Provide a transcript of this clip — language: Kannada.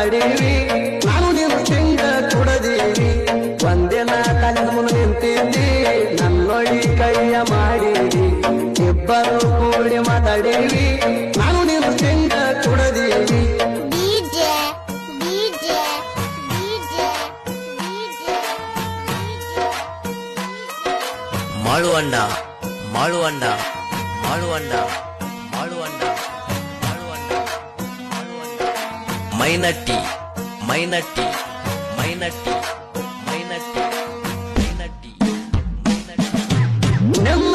ಮಾತಾಡೀವಿ ನಾನು ನೀನು ಚೆಂದ ಕುಡದೀವಿ ಒಂದಿನ ಕಣ್ಣು ಮುಂದೆ ನಿಂತಿದ್ದಿ ನನ್ನೊಳಿ ಕೈಯ ಮಾಡೀವಿ ಇಬ್ಬರು ಕೂಡಿ ಮಾತಾಡೀವಿ ನಾನು ನೀನು ಚೆಂದ ಕುಡದೀವಿ ಮಾಳುವಂಡ ಮಾಳುವಂಡ ಮಾಳುವಂಡ ಮಾಳುವಂಡ ಮಾಳುವಂಡ ಮೈನಟ್ಟಿ ಮೈನಟ್ಟಿ ಮೈನಟ್ಟಿ ಮೈನಟ್ಟಿ ಮೈನಟ್ಟಿ ಮೈನಟ್ಟಿ ನಮ್ಮ